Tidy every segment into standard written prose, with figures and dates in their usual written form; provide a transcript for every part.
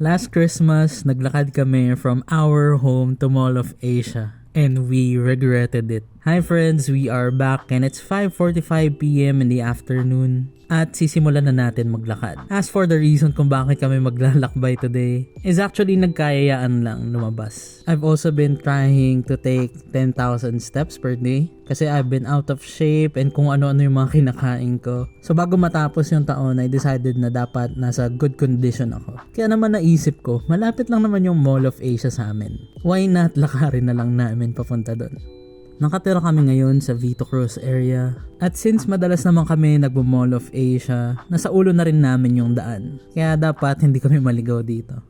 Last Christmas, naglakad kami from our home to Mall of Asia. And we regretted it. Hi friends, we are back and it's 5:45 PM in the afternoon. At sisimulan na natin maglakad. As for the reason kung bakit kami maglalakbay today, is actually nagkayayaan lang lumabas. I've also been trying to take 10,000 steps per day kasi I've been out of shape and kung ano-ano yung mga kinakain ko. So bago matapos yung taon, I decided na dapat nasa good condition ako. Kaya naman naisip ko, malapit lang naman yung Mall of Asia sa amin. Why not lakarin na lang namin papunta doon? Nakatira kami ngayon sa Vito Cruz area. At since madalas naman kami nagbo-Mall of Asia, nasa ulo na rin namin yung daan. Kaya dapat hindi kami maligaw dito.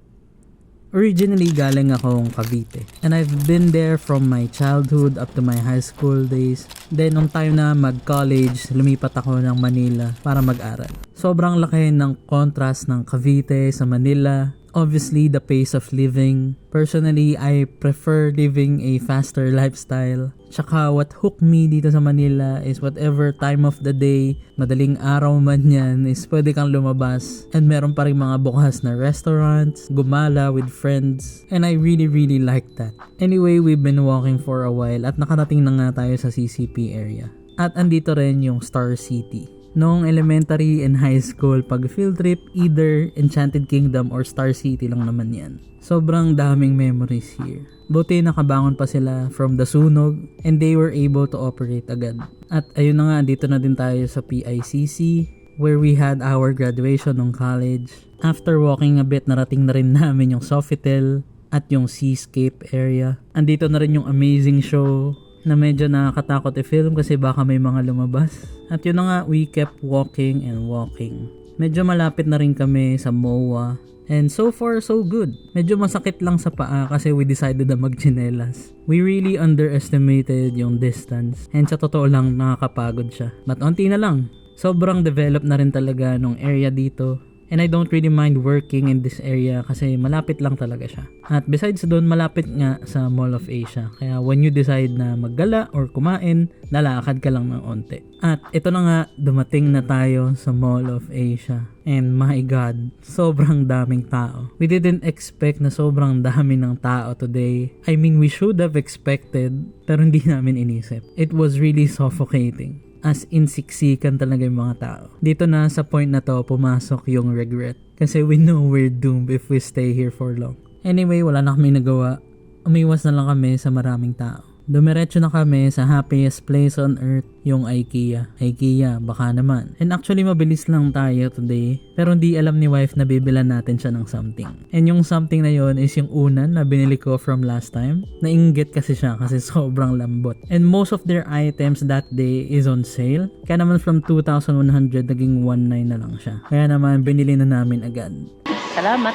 Originally galing akong Cavite. And I've been there from my childhood up to my high school days. Then nung time na mag-college, lumipat ako ng Manila para mag-aral. Sobrang laki ng contrast ng Cavite sa Manila. Obviously, the pace of living. Personally, I prefer living a faster lifestyle. Tsaka what hooked me dito sa Manila is whatever time of the day, madaling araw man yan, is pwede kang lumabas. And meron pa rin mga bukas na restaurants, gumala with friends. And I really like that. Anyway, we've been walking for a while at nakarating na nga tayo sa CCP area. At andito rin yung Star City. Noong elementary and high school, pag field trip, either Enchanted Kingdom or Star City lang naman yan. Sobrang daming memories here. Buti nakabangon pa sila from the sunog and they were able to operate agad. At ayun na nga, dito na din tayo sa PICC where we had our graduation ng college. After walking a bit, narating na rin namin yung Sofitel at yung Seascape area. Andito na rin yung amazing show na medyo nakakatakot i-film kasi baka may mga lumabas. At yun na nga, we kept walking and walking. Medyo malapit na rin kami sa MOA. And so far, so good. Medyo masakit lang sa paa kasi we decided na magchinelas. We really underestimated yung distance. And sa totoo lang, nakakapagod siya. But onti na lang. Sobrang developed na rin talaga nung area dito. And I don't really mind working in this area kasi malapit lang talaga siya. At besides doon, malapit nga sa Mall of Asia. Kaya when you decide na maggala or kumain, lalakad ka lang ng onte. At ito na nga, dumating na tayo sa Mall of Asia. And my God, sobrang daming tao. We didn't expect na sobrang dami ng tao today. I mean, we should have expected, pero hindi namin inisip. It was really suffocating. As in siksikan talaga yung mga tao. Dito na sa point na to, pumasok yung regret. Kasi we know we're doomed if we stay here for long. Anyway, wala na kami nagawa. Umiwas na lang kami sa maraming tao. Dumiretso na kami sa happiest place on earth, yung IKEA. IKEA, baka naman. And actually, mabilis lang tayo today. Pero hindi alam ni wife na bibilan natin siya ng something. And yung something na yon is yung unan na binili ko from last time. Nainggit kasi siya kasi sobrang lambot. And most of their items that day is on sale. Kaya naman from 2,100 naging 1,900 na lang siya. Kaya naman binili na namin agad. Salamat!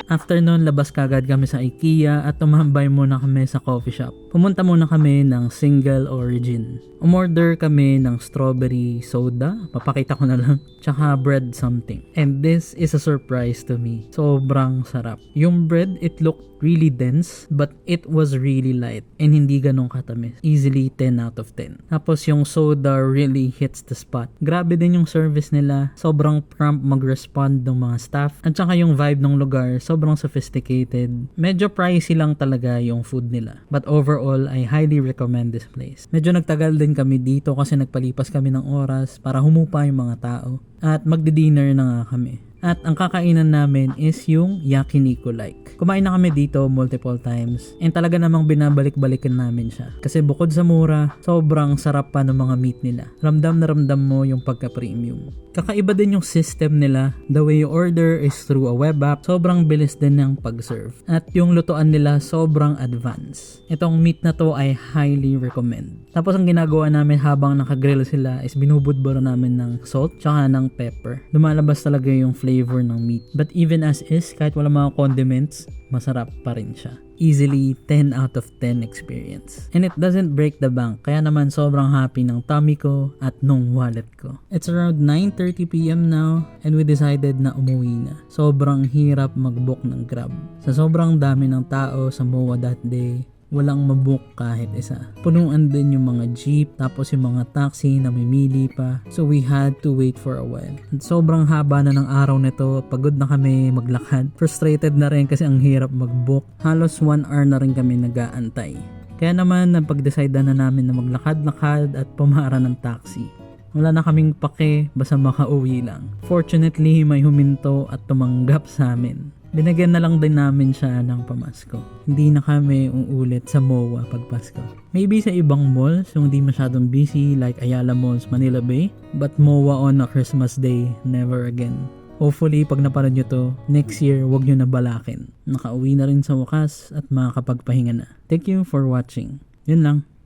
After nun, labas kagad kami sa IKEA at tumambay muna kami sa coffee shop. Pumunta muna kami ng single origin. Umorder kami ng strawberry soda, papakita ko na lang, tsaka bread something. And this is a surprise to me. Sobrang sarap. Yung bread, it looked really dense, but it was really light and hindi ganun katamis. Easily 10 out of 10. Tapos yung soda really hits the spot. Grabe din yung service nila. Sobrang prompt mag-respond ng mga staff. At saka yung vibe ng lugar, sobrang sophisticated. Medyo pricey lang talaga yung food nila. But overall, I highly recommend this place. Medyo nagtagal din kami dito kasi nagpalipas kami ng oras para humupa yung mga tao. At magdi-dinner na nga kami. At ang kakainan namin is yung yakiniku like. Kumain na kami dito multiple times and talaga namang binabalik-balikan namin siya. Kasi bukod sa mura, sobrang sarap pa ng mga meat nila. Ramdam na ramdam mo yung pagka-premium. Kakaiba din yung system nila. The way you order is through a web app. Sobrang bilis din ng pag-serve. At yung lutuan nila sobrang advanced. Itong meat na to I highly recommend. Tapos ang ginagawa namin habang nakagrill sila is binubudbura namin ng salt tsaka ng pepper. Lumalabas talaga yung flavor ng meat. But even as is, kahit wala mga condiments, masarap pa rin siya. Easily 10 out of 10 experience. And it doesn't break the bank. Kaya naman sobrang happy ng tummy ko at nung wallet ko. It's around 9:30 PM now and we decided na umuwi na. Sobrang hirap mag-book ng Grab. Sa sobrang dami ng tao sa MOA that day, walang mabook kahit isa. Punuan din yung mga jeep, tapos yung mga taxi na mamimili pa. So we had to wait for a while. At sobrang haba na ng araw nito, pagod na kami maglakad. Frustrated na rin kasi ang hirap mag-book. Halos 1 hour na rin kami nag-aantay. Kaya naman napag-decide na namin na maglakad-lakad at pumara ng taxi. Wala na kaming pake, basta makauwi lang. Fortunately, may huminto at tumanggap sa amin. Binigyan na lang din namin siya ng pamasko. Hindi na kami uulit sa MOA pag Pasko. Maybe sa ibang malls, yung hindi masyadong busy like Ayala Malls, Manila Bay. But MOA on a Christmas Day, never again. Hopefully, pag napanood nyo to, next year, wag nyo na balakin. Nakauwi na rin sa wakas at makakapagpahinga na. Thank you for watching. Yun lang.